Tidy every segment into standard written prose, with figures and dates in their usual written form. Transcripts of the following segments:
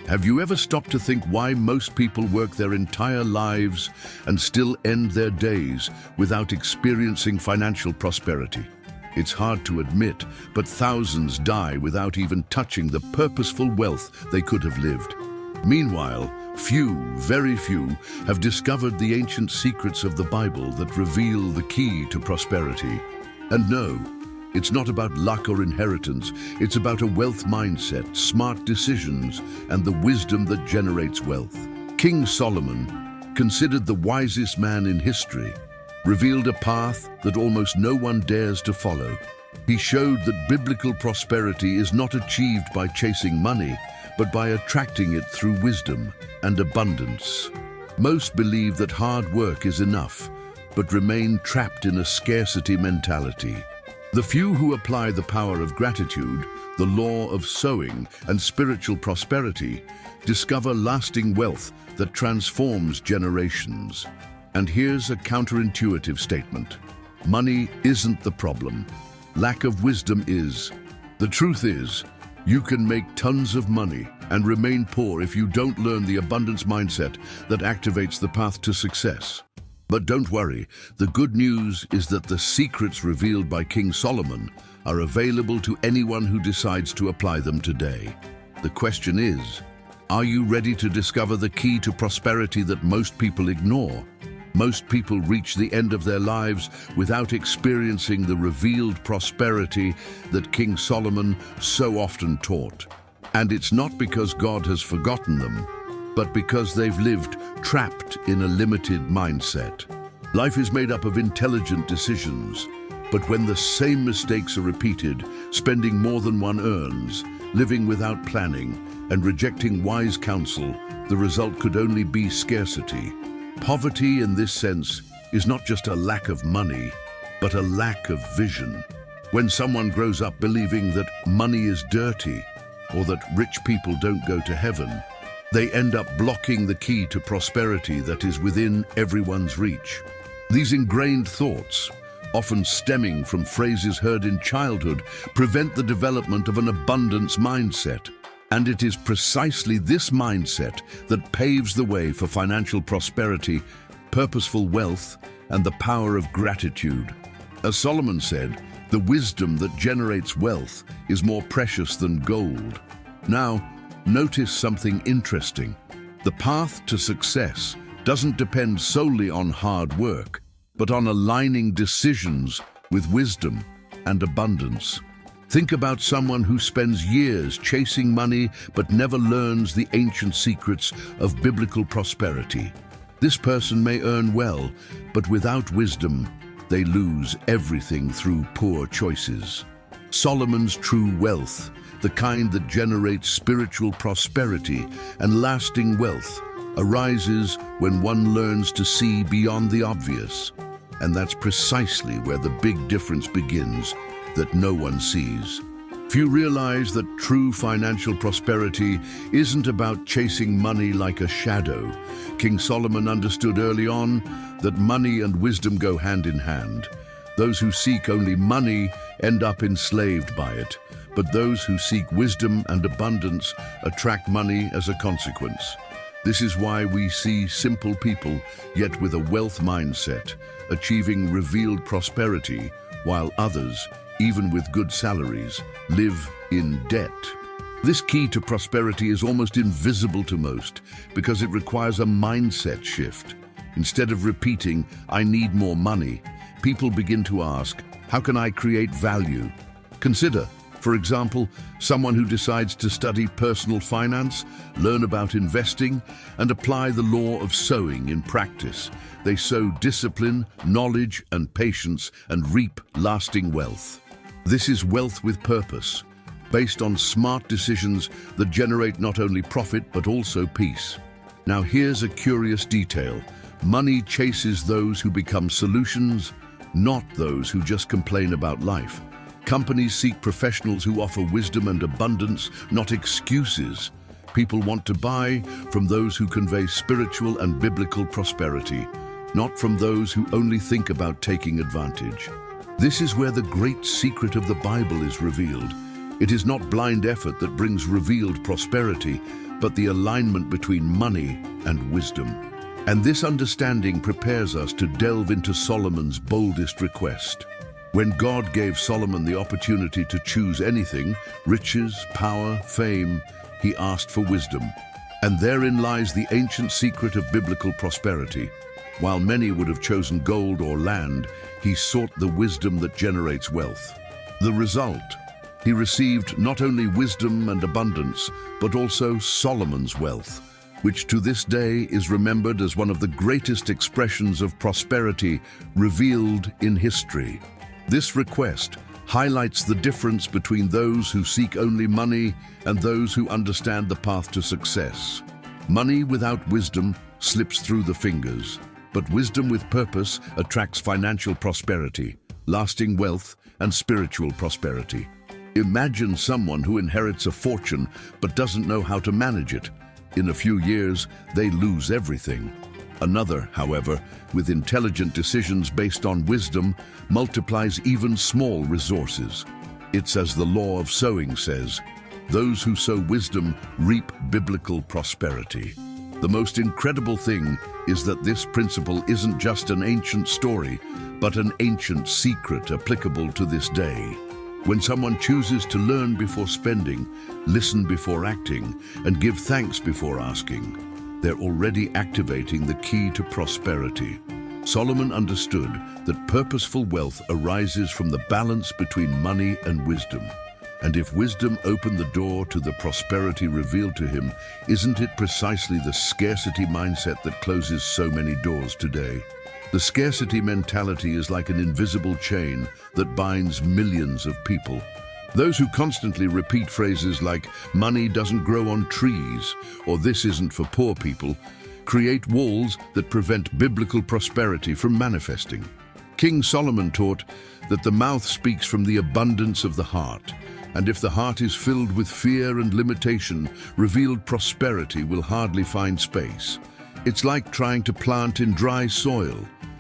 Have you ever stopped to think why most people work their entire lives and still end their days without experiencing financial prosperity? It's hard to admit, but thousands die without even touching the purposeful wealth they could have lived. Meanwhile, few, very few, have discovered the ancient secrets of the Bible that reveal the key to prosperity. And no, it's not about luck or inheritance. It's about a wealth mindset, smart decisions, and the wisdom that generates wealth. King Solomon, considered the wisest man in history, revealed a path that almost no one dares to follow. He showed that biblical prosperity is not achieved by chasing money, but by attracting it through wisdom and abundance. Most believe that hard work is enough, but remain trapped in a scarcity mentality. The few who apply the power of gratitude, the law of sowing, and spiritual prosperity discover lasting wealth that transforms generations. And here's a counterintuitive statement. Money isn't the problem. Lack of wisdom is. The truth is, you can make tons of money and remain poor if you don't learn the abundance mindset that activates the path to success. But don't worry, the good news is that the secrets revealed by King Solomon are available to anyone who decides to apply them today. The question is, are you ready to discover the key to prosperity that most people ignore? Most people reach the end of their lives without experiencing the revealed prosperity that King Solomon so often taught. And it's not because God has forgotten them, but because they've lived trapped in a limited mindset. Life is made up of intelligent decisions, but when the same mistakes are repeated, spending more than one earns, living without planning, and rejecting wise counsel, the result could only be scarcity. Poverty in this sense is not just a lack of money, but a lack of vision. When someone grows up believing that money is dirty, or that rich people don't go to heaven, they end up blocking the key to prosperity that is within everyone's reach. These ingrained thoughts, often stemming from phrases heard in childhood, prevent the development of an abundance mindset. And it is precisely this mindset that paves the way for financial prosperity, purposeful wealth, and the power of gratitude. As Solomon said, the wisdom that generates wealth is more precious than gold. Now, notice something interesting. The path to success doesn't depend solely on hard work, but on aligning decisions with wisdom and abundance. Think about someone who spends years chasing money but never learns the ancient secrets of biblical prosperity. This person may earn well, but without wisdom, they lose everything through poor choices. Solomon's true wealth, the kind that generates spiritual prosperity and lasting wealth, arises when one learns to see beyond the obvious. And that's precisely where the big difference begins that no one sees. Few realize that true financial prosperity isn't about chasing money like a shadow. King Solomon understood early on that money and wisdom go hand in hand. Those who seek only money end up enslaved by it, but those who seek wisdom and abundance attract money as a consequence. This is why we see simple people, yet with a wealth mindset, achieving revealed prosperity, while others, even with good salaries, live in debt. This key to prosperity is almost invisible to most because it requires a mindset shift. Instead of repeating, "I need more money," people begin to ask, "How can I create value?" Consider, for example, someone who decides to study personal finance, learn about investing, and apply the law of sowing in practice. They sow discipline, knowledge, and patience and reap lasting wealth. This is wealth with purpose, based on smart decisions that generate not only profit but also peace. Now here's a curious detail. Money chases those who become solutions, not those who just complain about life. Companies seek professionals who offer wisdom and abundance, not excuses. People want to buy from those who convey spiritual and biblical prosperity, not from those who only think about taking advantage. This is where the great secret of the Bible is revealed. It is not blind effort that brings revealed prosperity, but the alignment between money and wisdom. And this understanding prepares us to delve into Solomon's boldest request. When God gave Solomon the opportunity to choose anything, riches, power, fame, he asked for wisdom. And therein lies the ancient secret of biblical prosperity. While many would have chosen gold or land, he sought the wisdom that generates wealth. The result: he received not only wisdom and abundance, but also Solomon's wealth, which to this day is remembered as one of the greatest expressions of prosperity revealed in history. This request highlights the difference between those who seek only money and those who understand the path to success. Money without wisdom slips through the fingers, but wisdom with purpose attracts financial prosperity, lasting wealth, and spiritual prosperity. Imagine someone who inherits a fortune but doesn't know how to manage it. In a few years, they lose everything. Another, however, with intelligent decisions based on wisdom, multiplies even small resources. It's as the law of sowing says, those who sow wisdom reap biblical prosperity. The most incredible thing is that this principle isn't just an ancient story, but an ancient secret applicable to this day. When someone chooses to learn before spending, listen before acting, and give thanks before asking, they're already activating the key to prosperity. Solomon understood that purposeful wealth arises from the balance between money and wisdom. And if wisdom opened the door to the prosperity revealed to him, isn't it precisely the scarcity mindset that closes so many doors today? The scarcity mentality is like an invisible chain that binds millions of people. Those who constantly repeat phrases like, money doesn't grow on trees, or this isn't for poor people, create walls that prevent biblical prosperity from manifesting. King Solomon taught that the mouth speaks from the abundance of the heart, and if the heart is filled with fear and limitation, revealed prosperity will hardly find space. It's like trying to plant in dry soil.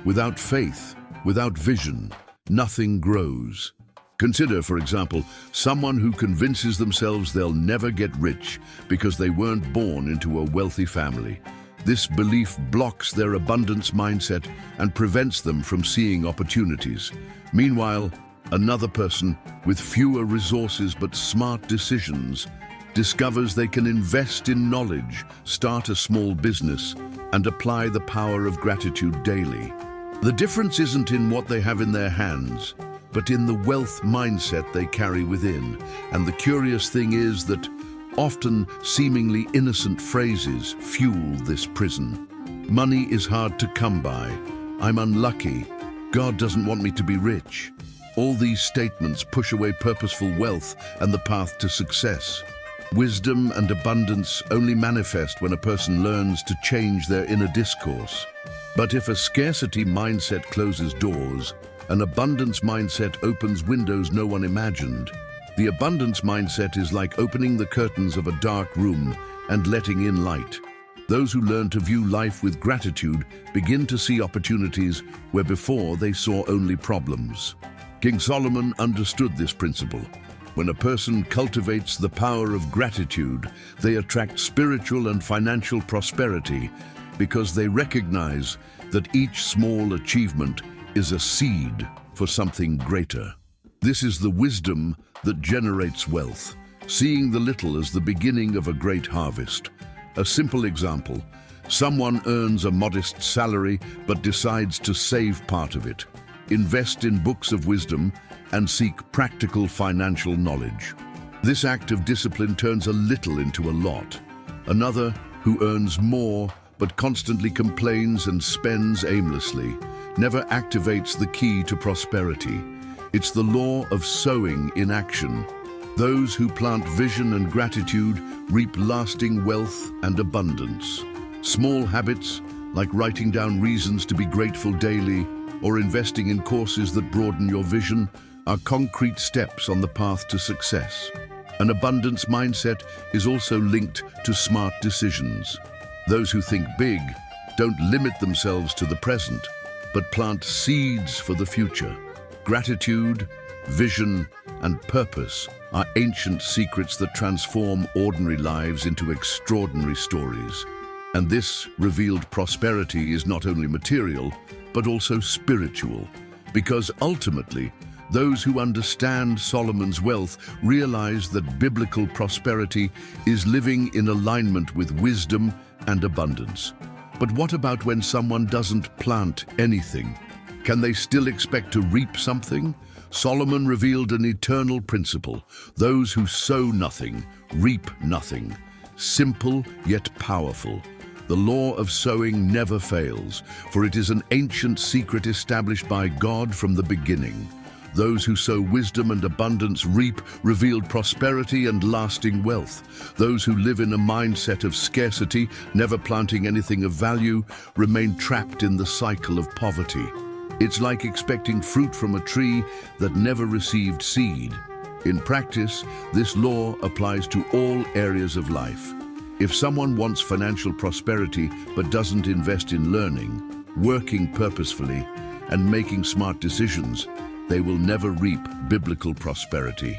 Without faith, without vision, nothing grows. Consider, for example, someone who convinces themselves they'll never get rich because they weren't born into a wealthy family. This belief blocks their abundance mindset and prevents them from seeing opportunities. Meanwhile, another person with fewer resources but smart decisions discovers they can invest in knowledge, start a small business, and apply the power of gratitude daily. The difference isn't in what they have in their hands, but in the wealth mindset they carry within. And the curious thing is that often seemingly innocent phrases fuel this prison. Money is hard to come by. I'm unlucky. God doesn't want me to be rich. All these statements push away purposeful wealth and the path to success. Wisdom and abundance only manifest when a person learns to change their inner discourse. But if a scarcity mindset closes doors, an abundance mindset opens windows no one imagined. The abundance mindset is like opening the curtains of a dark room and letting in light. Those who learn to view life with gratitude begin to see opportunities where before they saw only problems. King Solomon understood this principle. When a person cultivates the power of gratitude, they attract spiritual and financial prosperity because they recognize that each small achievement is a seed for something greater. This is the wisdom that generates wealth, seeing the little as the beginning of a great harvest. A simple example: someone earns a modest salary but decides to save part of it, invest in books of wisdom, and seek practical financial knowledge. This act of discipline turns a little into a lot. Another, who earns more but constantly complains and spends aimlessly, never activates the key to prosperity. It's the law of sowing in action. Those who plant vision and gratitude reap lasting wealth and abundance. Small habits, like writing down reasons to be grateful daily or investing in courses that broaden your vision, are concrete steps on the path to success. An abundance mindset is also linked to smart decisions. Those who think big don't limit themselves to the present, but plant seeds for the future. Gratitude, vision, and purpose are ancient secrets that transform ordinary lives into extraordinary stories. And this revealed prosperity is not only material, but also spiritual, because ultimately, those who understand Solomon's wealth realize that biblical prosperity is living in alignment with wisdom and abundance. But what about when someone doesn't plant anything? Can they still expect to reap something? Solomon revealed an eternal principle: those who sow nothing, reap nothing. Simple yet powerful. The law of sowing never fails, for it is an ancient secret established by God from the beginning. Those who sow wisdom and abundance reap revealed prosperity and lasting wealth. Those who live in a mindset of scarcity, never planting anything of value, remain trapped in the cycle of poverty. It's like expecting fruit from a tree that never received seed. In practice, this law applies to all areas of life. If someone wants financial prosperity but doesn't invest in learning, working purposefully, and making smart decisions, they will never reap biblical prosperity.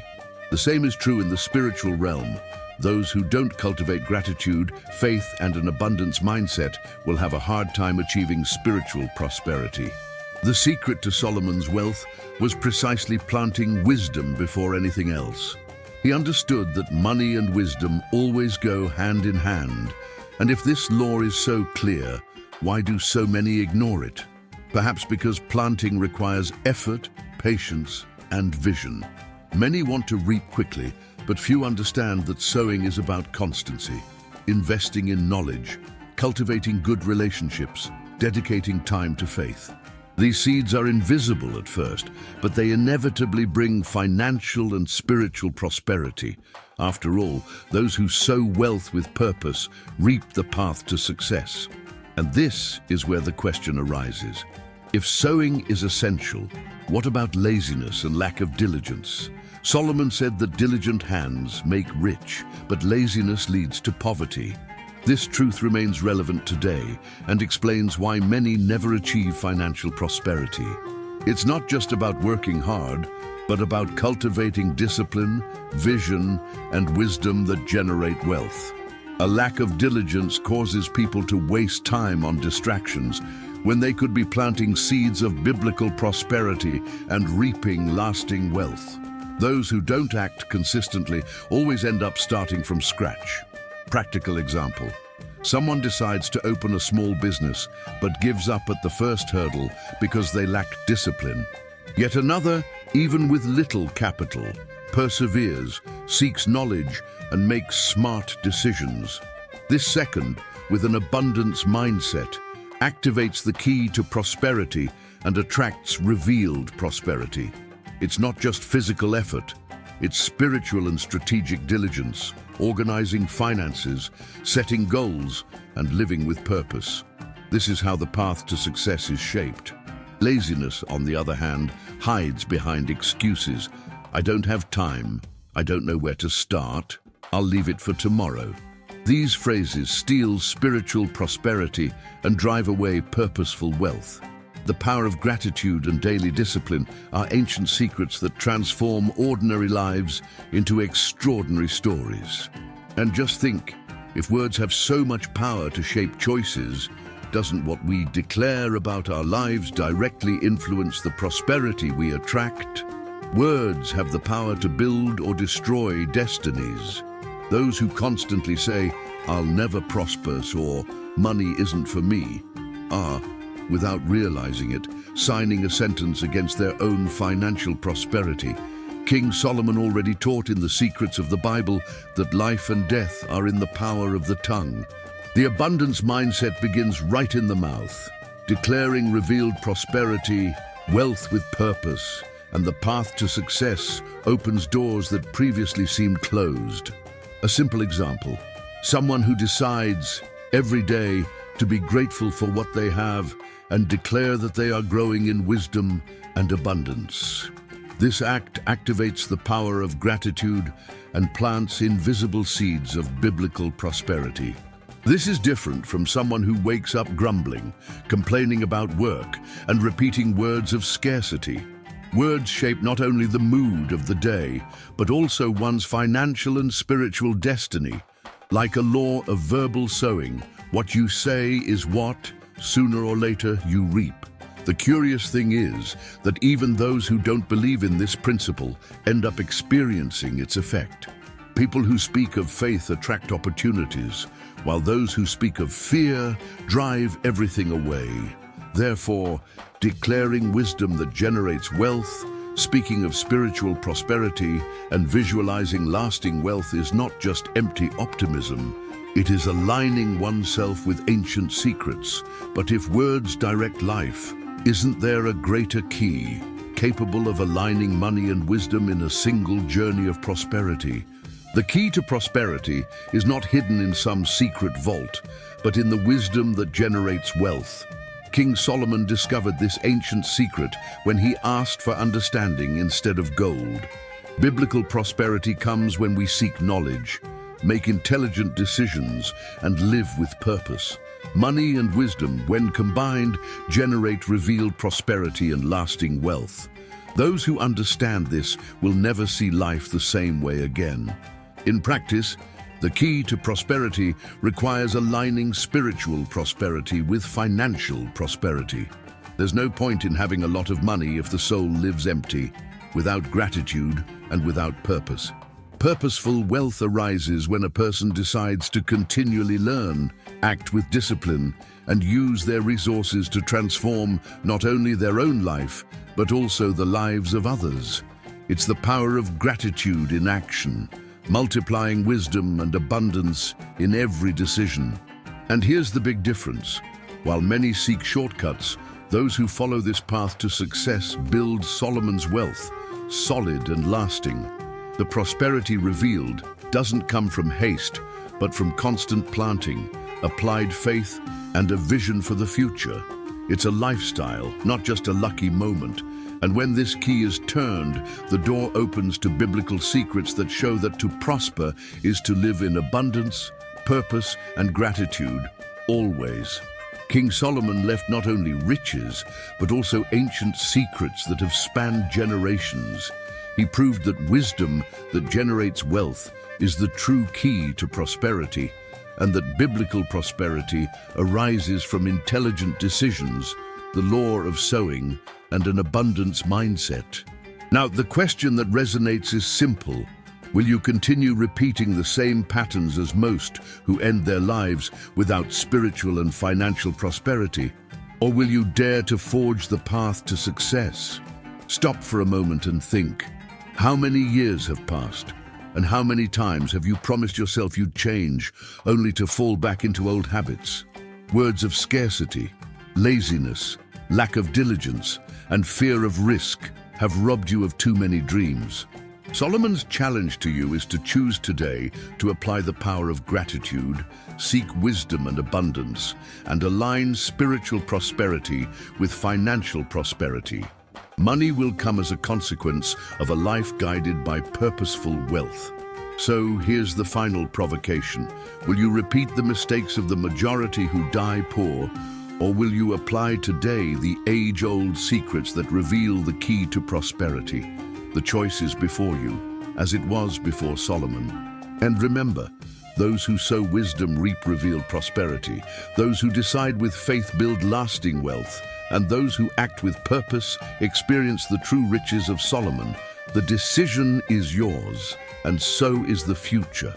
The same is true in the spiritual realm. Those who don't cultivate gratitude, faith, and an abundance mindset will have a hard time achieving spiritual prosperity. The secret to Solomon's wealth was precisely planting wisdom before anything else. He understood that money and wisdom always go hand in hand. And if this law is so clear, why do so many ignore it? Perhaps because planting requires effort, patience, and vision. Many want to reap quickly, but few understand that sowing is about constancy, investing in knowledge, cultivating good relationships, dedicating time to faith. These seeds are invisible at first, but they inevitably bring financial and spiritual prosperity. After all, those who sow wealth with purpose reap the path to success. And this is where the question arises. If sowing is essential, what about laziness and lack of diligence? Solomon said that diligent hands make rich, but laziness leads to poverty. This truth remains relevant today and explains why many never achieve financial prosperity. It's not just about working hard, but about cultivating discipline, vision, and wisdom that generate wealth. A lack of diligence causes people to waste time on distractions when they could be planting seeds of biblical prosperity and reaping lasting wealth. Those who don't act consistently always end up starting from scratch. Practical example. Someone decides to open a small business, but gives up at the first hurdle because they lack discipline. Yet another, even with little capital, perseveres, seeks knowledge, and makes smart decisions. This second, with an abundance mindset, activates the key to prosperity and attracts revealed prosperity. It's not just physical effort, it's spiritual and strategic diligence, organizing finances, setting goals, and living with purpose. This is how the path to success is shaped. Laziness, on the other hand, hides behind excuses. I don't have time. I don't know where to start. I'll leave it for tomorrow. These phrases steal spiritual prosperity and drive away purposeful wealth. The power of gratitude and daily discipline are ancient secrets that transform ordinary lives into extraordinary stories. And just think, if words have so much power to shape choices, doesn't what we declare about our lives directly influence the prosperity we attract? Words have the power to build or destroy destinies. Those who constantly say, "I'll never prosper," or "money isn't for me," are, without realizing it, signing a sentence against their own financial prosperity. King Solomon already taught in the secrets of the Bible that life and death are in the power of the tongue. The abundance mindset begins right in the mouth, declaring revealed prosperity, wealth with purpose, and the path to success opens doors that previously seemed closed. A simple example: someone who decides every day to be grateful for what they have and declare that they are growing in wisdom and abundance. This act activates the power of gratitude and plants invisible seeds of biblical prosperity. This is different from someone who wakes up grumbling, complaining about work, and repeating words of scarcity. Words shape not only the mood of the day, but also one's financial and spiritual destiny. Like a law of verbal sowing, what you say is what, sooner or later, you reap. The curious thing is that even those who don't believe in this principle end up experiencing its effect. People who speak of faith attract opportunities, while those who speak of fear drive everything away. Therefore, declaring wisdom that generates wealth, speaking of spiritual prosperity, and visualizing lasting wealth is not just empty optimism. It is aligning oneself with ancient secrets. But if words direct life, isn't there a greater key, capable of aligning money and wisdom in a single journey of prosperity? The key to prosperity is not hidden in some secret vault, but in the wisdom that generates wealth. King Solomon discovered this ancient secret when he asked for understanding instead of gold. Biblical prosperity comes when we seek knowledge, make intelligent decisions, and live with purpose. Money and wisdom, when combined, generate revealed prosperity and lasting wealth. Those who understand this will never see life the same way again. In practice, the key to prosperity requires aligning spiritual prosperity with financial prosperity. There's no point in having a lot of money if the soul lives empty, without gratitude and without purpose. Purposeful wealth arises when a person decides to continually learn, act with discipline, and use their resources to transform not only their own life, but also the lives of others. It's the power of gratitude in action, multiplying wisdom and abundance in every decision. And here's the big difference. While many seek shortcuts, those who follow this path to success build Solomon's wealth, solid and lasting. The prosperity revealed doesn't come from haste, but from constant planting, applied faith, and a vision for the future. It's a lifestyle, not just a lucky moment. And when this key is turned, the door opens to biblical secrets that show that to prosper is to live in abundance, purpose, and gratitude, always. King Solomon left not only riches, but also ancient secrets that have spanned generations. He proved that wisdom that generates wealth is the true key to prosperity, and that biblical prosperity arises from intelligent decisions, the law of sowing, and an abundance mindset. Now, the question that resonates is simple. Will you continue repeating the same patterns as most who end their lives without spiritual and financial prosperity? Or will you dare to forge the path to success? Stop for a moment and think. How many years have passed? And how many times have you promised yourself you'd change, only to fall back into old habits? Words of scarcity, laziness, lack of diligence, and fear of risk have robbed you of too many dreams. Solomon's challenge to you is to choose today to apply the power of gratitude, seek wisdom and abundance, and align spiritual prosperity with financial prosperity. Money will come as a consequence of a life guided by purposeful wealth. So here's the final provocation. Will you repeat the mistakes of the majority who die poor, or will you apply today the age-old secrets that reveal the key to prosperity? The choice is before you, as it was before Solomon. And remember, those who sow wisdom reap revealed prosperity. Those who decide with faith build lasting wealth. And those who act with purpose experience the true riches of Solomon. The decision is yours, and so is the future.